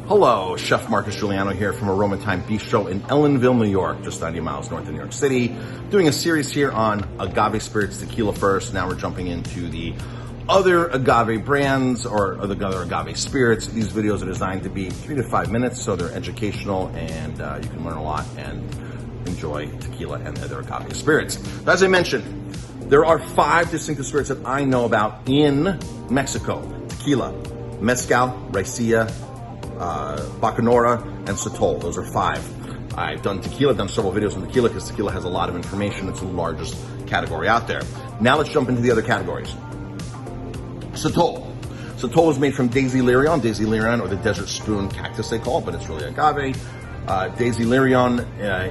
Hello, Chef Marcus Guiliano here from Aroma Time Bistro in Ellenville, New York, just 90 miles north of New York City. Doing a series here on agave spirits, tequila first. Now we're jumping into the other agave brands or the other agave spirits. These videos are designed to be 3 to 5 minutes, so they're educational and you can learn a lot and enjoy tequila and other agave spirits. As I mentioned, there are 5 distinctive spirits that I know about in Mexico: tequila, mezcal, raicilla, Buccaneer, and Sotol. Those are 5. I've done tequila, done several videos on tequila because tequila has a lot of information. It's the largest category out there. Now let's jump into the other categories. Sotol. Sotol is made from Daisy Lyrion. Daisy Lyrion, or the desert spoon cactus they call it, but it's really agave. Daisy Lyrion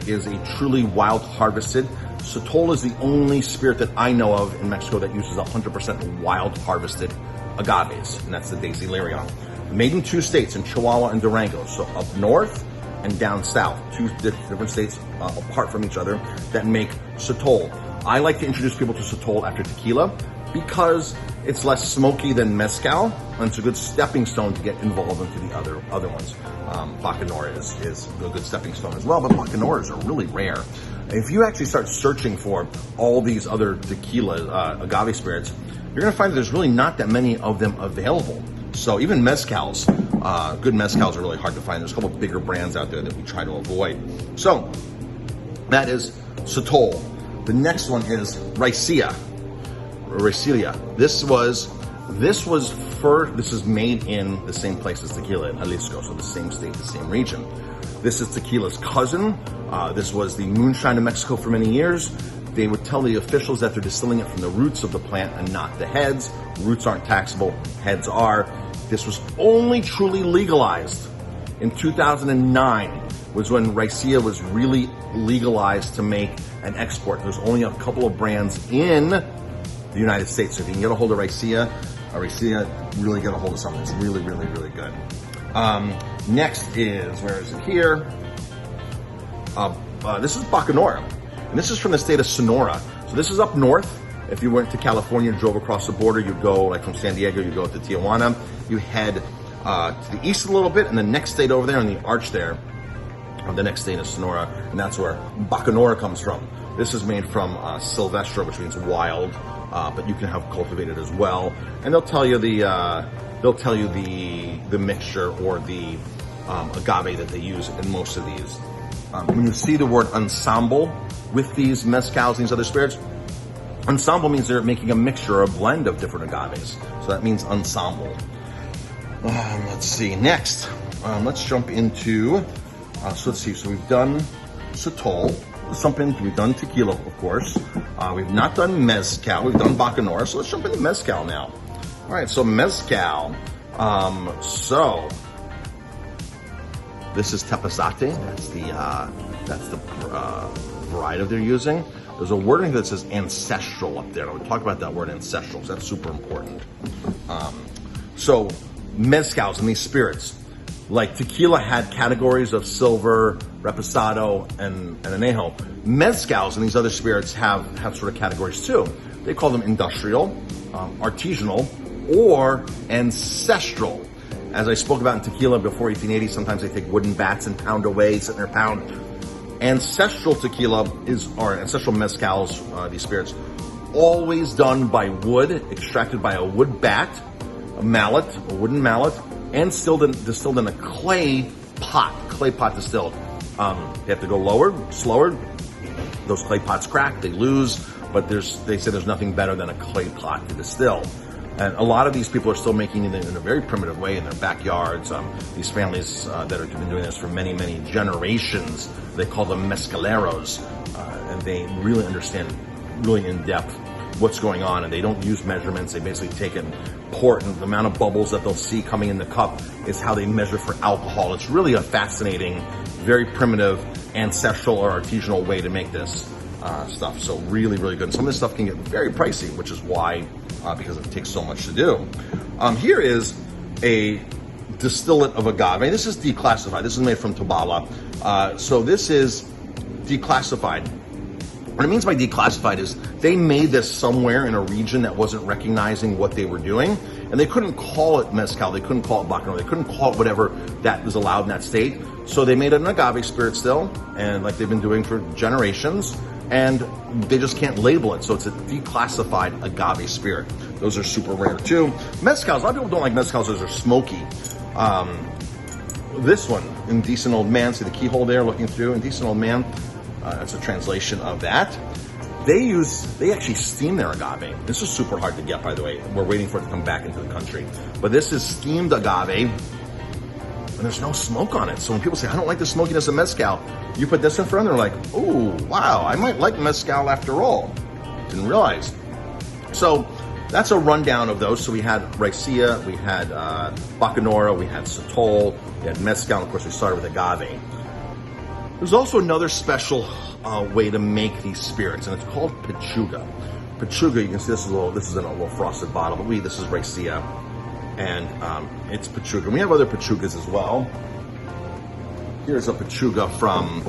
is a truly wild harvested. Sotol is the only spirit that I know of in Mexico that uses 100% wild harvested agaves, and that's the Daisy Lyrion. Made in 2 states, in Chihuahua and Durango, so up north and down south, 2 different states apart from each other that make Sotol. I like to introduce people to Sotol after tequila because it's less smoky than mezcal, and it's a good stepping stone to get involved into the other ones. Buccaneer is a good stepping stone as well, but Buccaneers are really rare. If you actually start searching for all these other tequila agave spirits, you're going to find that there's really not that many of them available. So even mezcals, good mezcals are really hard to find. There's a couple of bigger brands out there that we try to avoid. So that is Sotol. The next one is raicilla. This is made in the same place as tequila in Jalisco, so the same state, the same region. This is tequila's cousin. This was the moonshine of Mexico for many years. They would tell the officials that they're distilling it from the roots of the plant and not the heads. Roots aren't taxable, heads are. This was only truly legalized in 2009, was when raicilla was really legalized to make and export. There's only a couple of brands in the United States. So if you can get a hold of raicilla, really get a hold of something. It's really, really, really good. Next is, where is it here? This is Buccaneer, and this is from the state of Sonora. So this is up north. If you went to California, drove across the border, you'd go, like from San Diego, you go to Tijuana. You head to the east a little bit, and the next state over there on the arch there, the next state is Sonora, and that's where Buccaneer comes from. This is made from Silvestre, which means wild, but you can have cultivated as well. And they'll tell you the mixture or the agave that they use in most of these. When you see the word ensemble with these mezcals and these other spirits, ensemble means they're making a mixture or a blend of different agaves. So that means ensemble. Let's see. Next, let's jump into, so let's see. So we've done Sotol. We've done tequila, of course. We've not done mezcal. We've done Buccaneer. So let's jump into mezcal now. All right, so mezcal. So this is Tepezate. That's the variety they're using. There's a wording that says ancestral up there. I would talk about that word ancestral, because that's super important. So mezcals and these spirits, like tequila had categories of silver, reposado, and anejo. Mezcals and these other spirits have sort of categories too. They call them industrial, artisanal, or ancestral. As I spoke about in tequila before 1880, sometimes they take wooden bats and pound away, sit in their pound. Ancestral tequila or ancestral mezcals, these spirits, always done by wood, extracted by a wood bat, a wooden mallet, and distilled in a clay pot distilled. They have to go slower. Those clay pots crack, they lose, but they say there's nothing better than a clay pot to distill. And a lot of these people are still making it in a very primitive way in their backyards. These families that have been doing this for many, many generations, they call them mezcaleros, and they really understand, really in depth, what's going on, and they don't use measurements. They basically take it and pour it, and the amount of bubbles that they'll see coming in the cup is how they measure for alcohol. It's really a fascinating, very primitive, ancestral or artisanal way to make this stuff. So really, really good. And some of this stuff can get very pricey, which is why, because it takes so much to do. Here is a distillate of agave. This is declassified. This is made from Tobala. So this is declassified. What it means by declassified is they made this somewhere in a region that wasn't recognizing what they were doing, And they couldn't call it Mezcal, they couldn't call it Buccaneer, they couldn't call it whatever that was allowed in that state. So they made an agave spirit still, and like they've been doing for generations, and they just can't label it. So it's a declassified agave spirit. Those are super rare too. Mezcals, a lot of people don't like mezcals, those are smoky. This one, Indecent Old Man, see the keyhole there looking through, Indecent Old Man, that's a translation of that. They actually steam their agave. This is super hard to get, by the way. We're waiting for it to come back into the country. But this is steamed agave, and there's no smoke on it. So when people say, I don't like the smokiness of mezcal, you put this in front, they're like, oh, wow, I might like mezcal after all. Didn't realize. So that's a rundown of those. So we had raicilla, we had Buccaneer, we had sotol, we had mezcal, and of course we started with agave. There's also another special way to make these spirits, and it's called Pachuca. Pachuca, you can see this is in a little frosted bottle, but this is raicilla, and it's Pachuca. We have other Pachucas as well. Here's a Pachuca from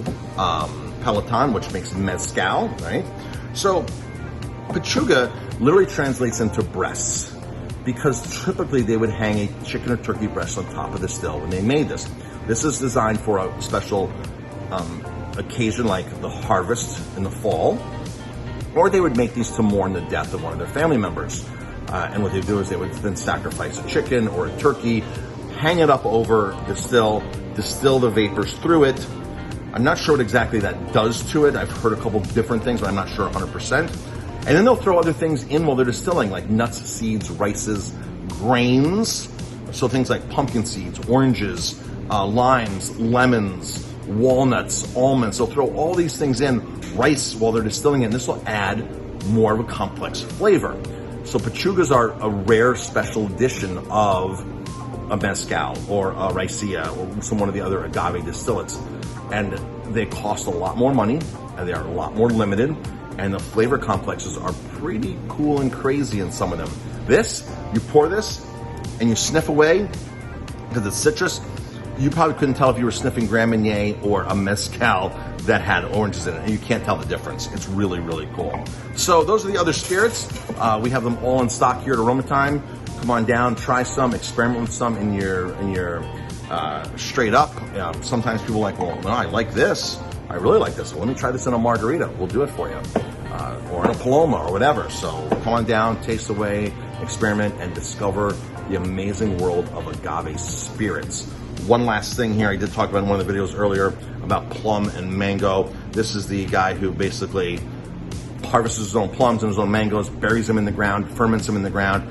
Peloton, which makes mezcal, right? So Pachuca literally translates into breasts, because typically they would hang a chicken or turkey breast on top of the still when they made this. This is designed for a special occasion like the harvest in the fall, or they would make these to mourn the death of one of their family members. And what they do is they would then sacrifice a chicken or a turkey, hang it up over the still, distill the vapors through it. I'm not sure what exactly that does to it. I've heard a couple different things, but I'm not sure 100%. And then they'll throw other things in while they're distilling, like nuts, seeds, rices, grains. So things like pumpkin seeds, oranges, limes, lemons, walnuts, almonds. They'll throw all these things in, rice, while they're distilling it, and this will add more of a complex flavor. So Pachucas are a rare special edition of a mezcal or a raicilla or some one of the other agave distillates. And they cost a lot more money, and they are a lot more limited, and the flavor complexes are pretty cool and crazy in some of them. This, you pour this and you sniff away, because it's citrus, you probably couldn't tell if you were sniffing Grand Marnier or a mezcal that had oranges in it, and you can't tell the difference. It's really, really cool. So those are the other spirits. We have them all in stock here at Aroma Time. Come on down, try some, experiment with some in your straight up. Sometimes people are like, well, no, I like this. I really like this. Well, let me try this in a margarita. We'll do it for you. Or in a Paloma or whatever. So come on down, taste away, experiment, and discover the amazing world of agave spirits. One last thing here, I did talk about in one of the videos earlier about plum and mango. This is the guy who basically harvests his own plums and his own mangoes, buries them in the ground, ferments them in the ground,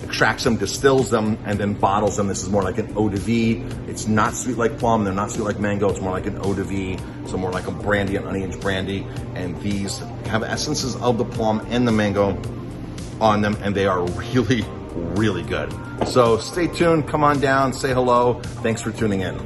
extracts them, distills them, and then bottles them. This is more like an eau de vie. It's not sweet like plum, they're not sweet like mango, it's more like an eau de vie, so more like a brandy, an onion brandy. And these have essences of the plum and the mango on them, and they are really, really good. So stay tuned, come on down, say hello. Thanks for tuning in.